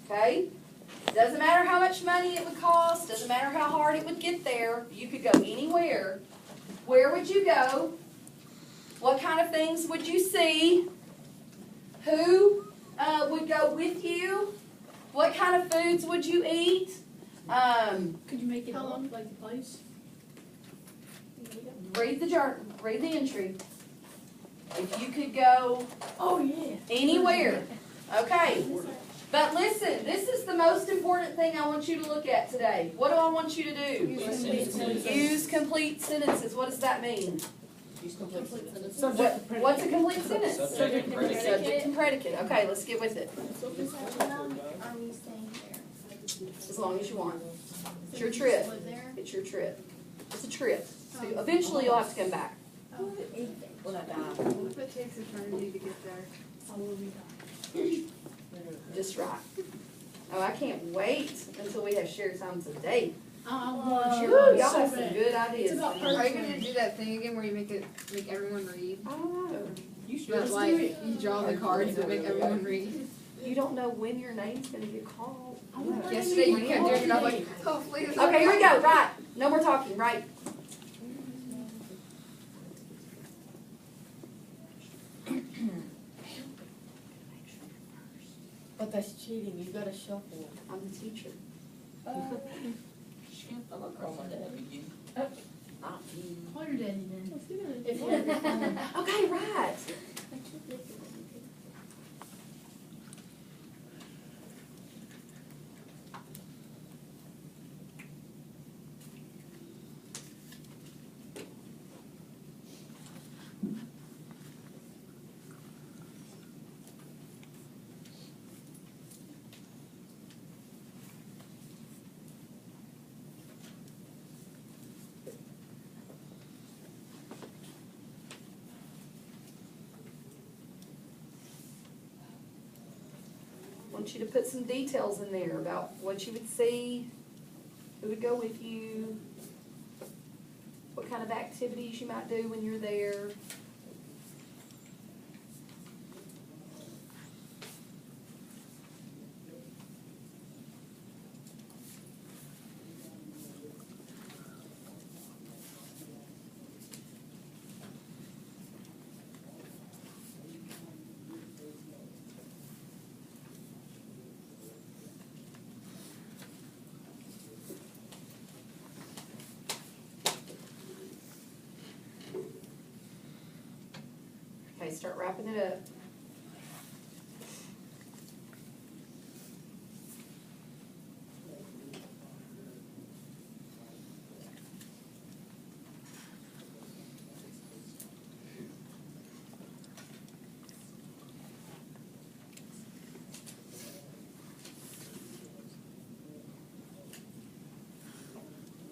Okay? Doesn't matter how much money it would cost, doesn't matter how hard it would get there, you could go anywhere. Where would you go? What kind of things would you see? Who would go with you? What kind of foods would you eat? Could you make it up, like the place? Read the entry. If you could go anywhere. Okay. But listen, this is the most important thing I want you to look at today. What do I want you to do? Use complete sentences. What does that mean? What's a complete sentence? Subject and predicate. Subject and predicate. Okay, let's get with it. How long are we staying there? As long as you want. It's your trip. It's your trip. It's a trip. So eventually you'll have to come back. When I die. What if it takes eternity to get there? How will we die? Just right. Oh, I can't wait until we have shared times a day. I want to share Woo, mine y'all so have some bad. good ideas. It's about Are you gonna do that thing again where you make everyone read? I don't know. You should. But like you draw the cards and make everyone read. You don't know when your name's gonna get called. Yesterday you kept doing it. I'm like, oh please. Okay, here we go. Right. No more talking. Right. But that's cheating. You gotta shuffle. I'm the teacher. I'm gonna call my dad again. Not you. Call your daddy then. If you have your phone. Okay, right. I want you to put some details in there about what you would see, who would go with you, what kind of activities you might do when you're there. Okay, start wrapping it up.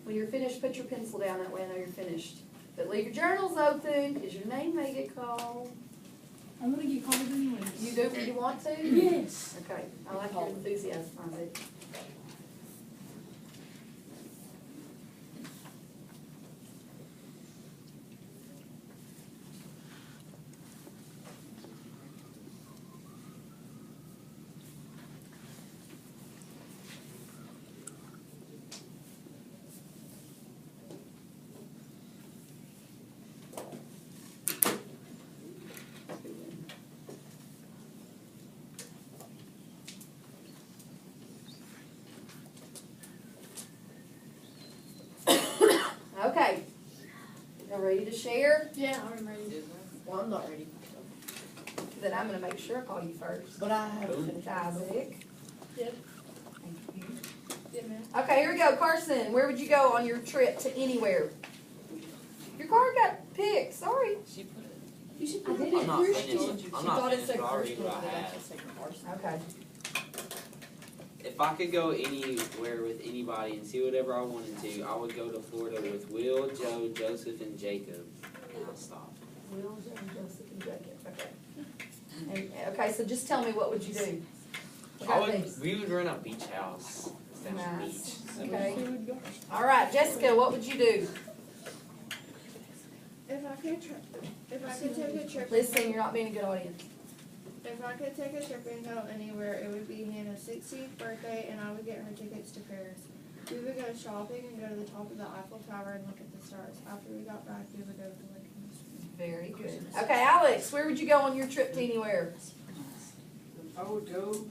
When you're finished, put your pencil down, that way I know you're finished. But leave your journals open, because your name may get called. I'm gonna get called anyway. You do what you want to? Yes. Okay, I like your enthusiasm, Isaac. Okay. Y'all ready to share? Yeah, I'm ready. Well, I'm not ready. Then I'm gonna make sure I call you first. But I haven't finished. Isaac. Yep. Thank you. Yeah, man. Okay, here we go. Carson, where would you go on your trip to anywhere? Your card got picked. Sorry. She put it. You should I put did it it. I'm not She finished. told you. She I'm not thought it finished, said but I'll first read one, what I but have. it said Carson. Okay. If I could go anywhere with anybody and see whatever I wanted to, I would go to Florida with Will, Joe, Joseph, and Jacob. And I'll stop. Will, Joe, Joseph, and Jacob. Okay. And, okay, so just tell me, what would you do? What I kind of would. things? We would rent a beach house down the beach. Nice. So Okay. All right, Jessica, what would you do? If I could take a trip. Listen, you're not being a good audience. If I could take a trip and go anywhere, it would be Hannah's 16th birthday, and I would get her tickets to Paris. We would go shopping and go to the top of the Eiffel Tower and look at the stars. After we got back, we would go to the lake. Very good. Okay, Alex, where would you go on your trip to anywhere? I would go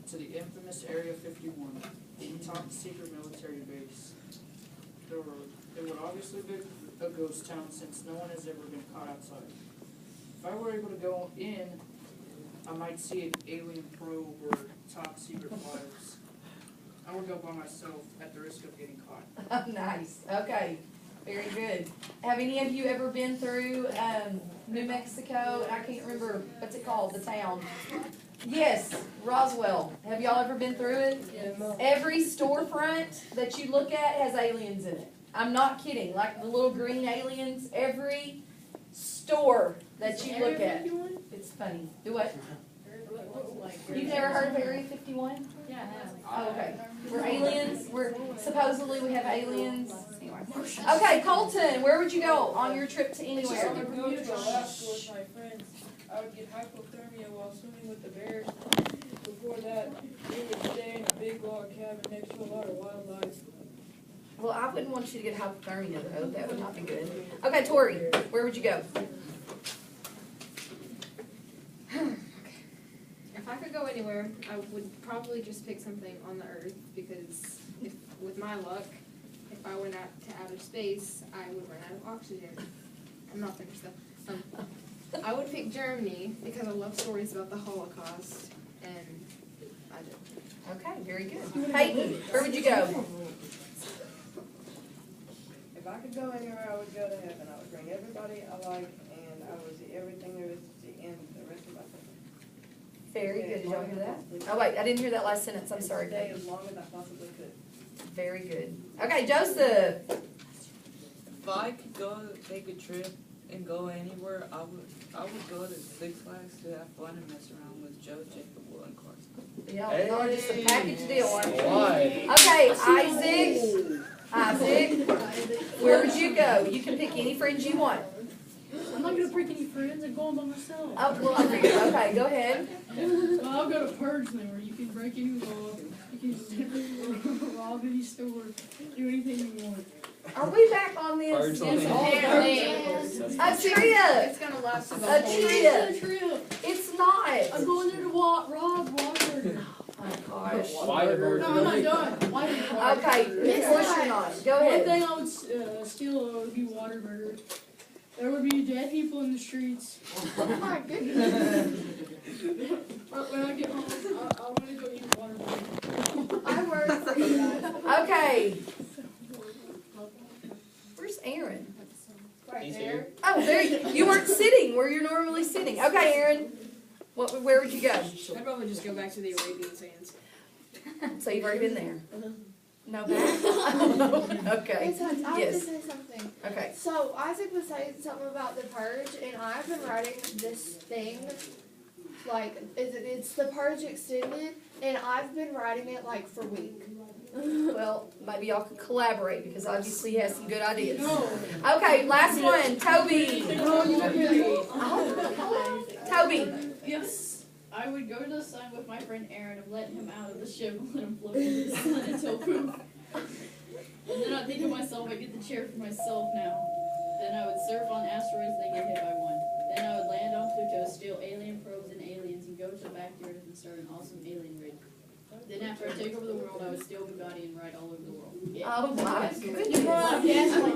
to the infamous Area 51, the top secret military base. It would obviously be a ghost town since no one has ever been caught outside. If I were able to go in, I might see an alien probe or top secret files. I would go by myself at the risk of getting caught. Nice. Okay. Very good. Have any of you ever been through New Mexico? I can't remember, what's it called, the town? Yes, Roswell. Have y'all ever been through it? Yes. Every storefront that you look at has aliens in it. I'm not kidding. Like the little green aliens, every store that you look at. It's funny. Do what? You've never heard of Area 51? Yeah, I have. Oh, okay. We're aliens. Supposedly we have aliens. Okay, Colton, where would you go on your trip to anywhere? I would go to Alaska with my friends. I would get hypothermia while swimming with the bears. Before that, we would stay in a big log cabin next to a lot of wildlife. Well, I wouldn't want you to get hypothermia though. That would not be good. Okay, Tori, where would you go? If I could go anywhere, I would probably just pick something on the Earth because with my luck, if I went out to outer space, I would run out of oxygen. I'm not finished though. I would pick Germany because I love stories about the Holocaust, and I do. Okay, very good. Peyton, where would you go? If I could go anywhere, I would go to heaven. I would bring everybody I like, and I would see everything there is to see in the rest of my life. Very good. Did y'all hear that? Oh wait, I didn't hear that last sentence. I'm sorry. Stay as long as I possibly could. Very good. Okay, Joseph. If I could go take a trip and go anywhere, I would go to Six Flags to have fun and mess around with Joe, Jacob, Will, and Carson. Yeah, y'all are just a package deal, aren't you? Why? Okay, Isaac, where would you go? You can pick any friends you want. I'm not gonna break any friends. I'm going by myself. Oh, well, I figured. Okay, go ahead. Well, I'll go to Purgeman where you can break any law, you can rob any store, do anything you want. Are we back on this? A tria. It's gonna last us A tria. It's a trio. It's not. I'm going there to rob Waterburger. Oh gosh. Whataburger. No, I'm not done. Waterburger. Okay, of course you're not. Go One ahead. thing I would steal would be Waterburger. There would be dead people in the streets. Oh my goodness. When I get home, I want to go eat Waterburger. I work for you guys. Okay. Where's Aaron? Right He's there. here. Oh, there you weren't sitting where you're normally sitting. Okay, Aaron. Where would you go? I'd probably just go back to the Arabian Sands. So you've already been there. No back? Okay. Hey, Hutch, I have Yes. to say something. Okay. So Isaac was saying something about the purge, and I've been writing this thing, like it's the purge extended, and I've been writing it like for weeks. Well, maybe y'all could collaborate because obviously he has some good ideas. No. Okay, last one. Toby. Toby. Yes. I would go to the sun with my friend Aaron and let him out of the ship and let him float into the sun until poof. And then I think to myself, I get the chair for myself now. Then I would surf on asteroids and get hit by one. Then I would land on Pluto, steal alien probes and aliens, and go to the back to Earth and start an awesome alien raid. Then after I take over the world, I would steal Bugatti and ride all over the world. Yeah. Oh my goodness.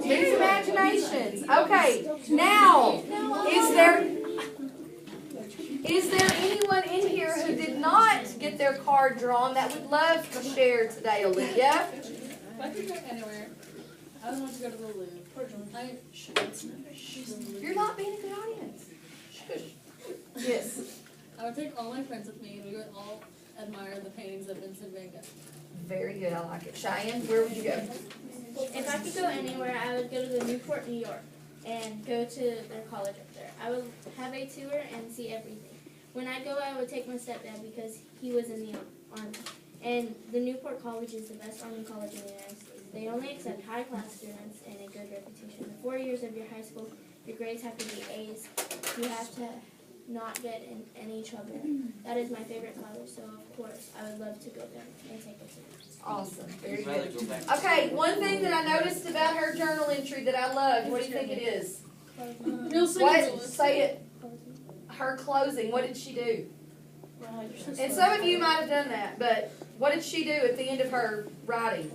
There's imaginations. Okay, now, is there anyone in here who did not get their card drawn that would love to share today, Olivia? If I could go anywhere, I would want to go to the Louvre. You're not being a good audience. Yes. I would take all my friends with me, and we would all admire the paintings of Vincent van Gogh. Very good, I like it. Cheyenne, where would you go? If I could go anywhere, I would go to the Newport, New York, and go to their college up there. I would have a tour and see everything. When I go, I would take my stepdad because he was in the Army. And the Newport College is the best Army college in the United States. They only accept high-class students and a good reputation. The 4 years of your high school, your grades have to be A's. You have to not get in any trouble. That is my favorite color, so of course I would love to go there and take a tour. Awesome. Very I'd rather good. go back. Okay, one thing that I noticed about her journal entry that I loved, what do you think it is? Real What? simple. Say it. Her closing. What did she do? Wow, you're so And smart. some of you might have done that, but what did she do at the end of her writing?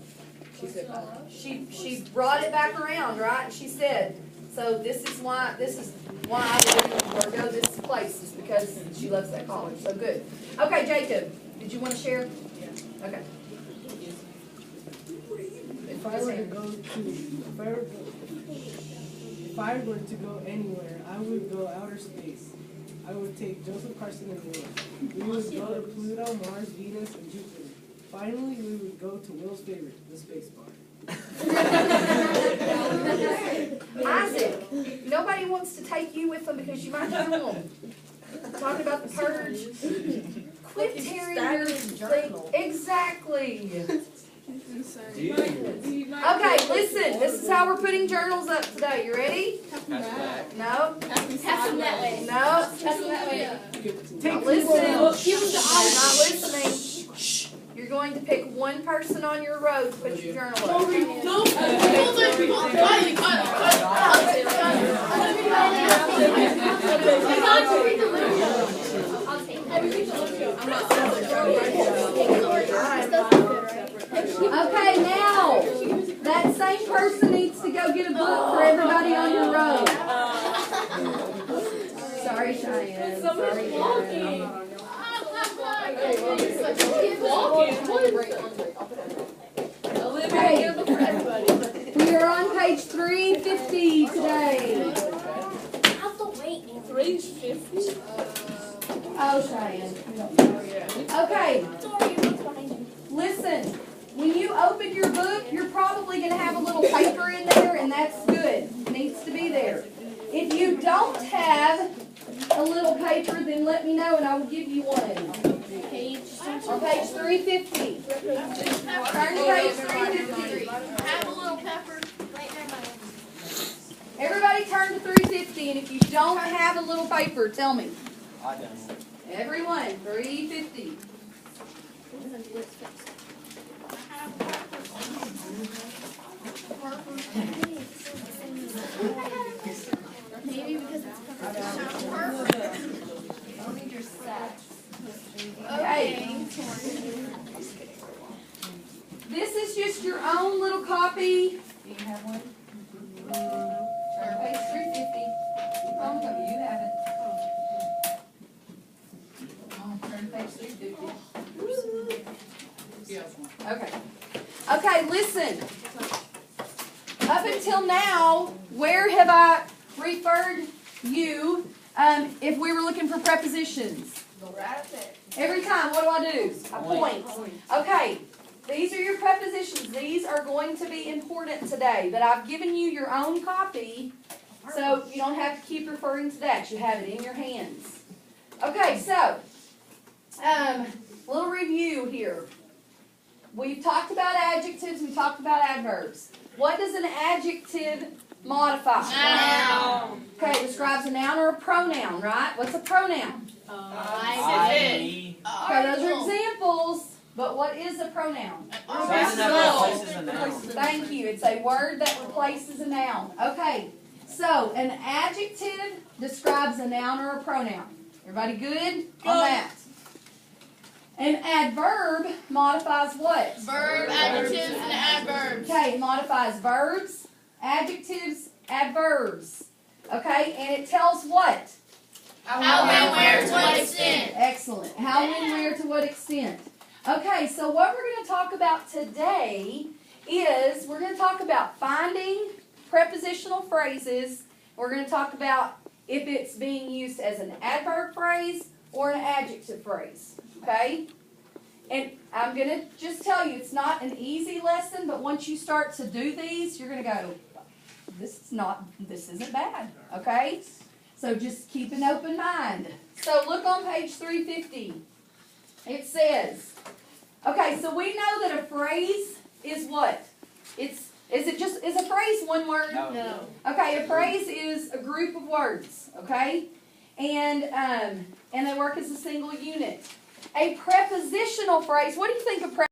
She brought it back around, right? She said, so this is why I would or go this place is because she loves that college. So good. Okay, Jacob, did you want to share? Yeah. Okay. If I were going to go anywhere, I would go outer space. I would take Joseph, Carson, and Will. We would go to Pluto, Mars, Venus, and Jupiter. Finally, we would go to Will's favorite, the space bar. Isaac, nobody wants to take you with them because you might kill them. Talking about the purge. Quit tearing your journal. Exactly. Okay, listen. This is how we're putting journals up today. You ready? No. Pass them that way. No. Pass them that way. Not listening. Not listening. Shh. You're going to pick one person on your road to put your journal up. Okay, now that same person needs to go get a book for everybody on your road. Sorry, Cheyenne. Sorry, Cheyenne. Okay, we are on page 350 today. How's the weight? 350. Oh, Cheyenne. Okay, Sorry, what's behind you? listen. When you open your book, you're probably going to have a little paper in there, and that's good. It needs to be there. If you don't have a little paper, then let me know, and I will give you one. On page 350. Turn to page 350. Have a little pepper. Everybody turn to 350, and if you don't have a little paper, tell me. I don't. Everyone, 350. Maybe because it's Okay. This is just your own little copy. Do you have one? Turn to page 350. Oh, no, you have it. Oh, turn to page 350. Okay. Okay, listen. Up until now, where have I referred you if we were looking for prepositions? Every time, what do? I point. Okay, these are your prepositions. These are going to be important today, but I've given you your own copy, so you don't have to keep referring to that. You have it in your hands. Okay, so, little review here. We've talked about adjectives, we talked about adverbs. What does an adjective modify? Noun. Okay, it describes a noun or a pronoun, right? What's a pronoun? I. Okay, those are examples, but what is a pronoun? Thank you. It's a word that replaces a noun. Okay, so an adjective describes a noun or a pronoun. Everybody good on that? An adverb modifies what? Verb, adjectives, and adverbs. Okay, it modifies verbs, adjectives, adverbs. Okay, and it tells what? How, when, where, to what extent. Excellent. How, when, where, to what extent. Okay, so what we're going to talk about today is we're going to talk about finding prepositional phrases. We're going to talk about if it's being used as an adverb phrase or an adjective phrase. Okay? And I'm going to just tell you, it's not an easy lesson, but once you start to do these, you're going to go, this isn't bad. Okay? So just keep an open mind. So look on page 350. It says, okay, so we know that a phrase is what? Is a phrase one word? No. Okay, a phrase is a group of words, okay? and they work as a single unit. A prepositional phrase, what do you think a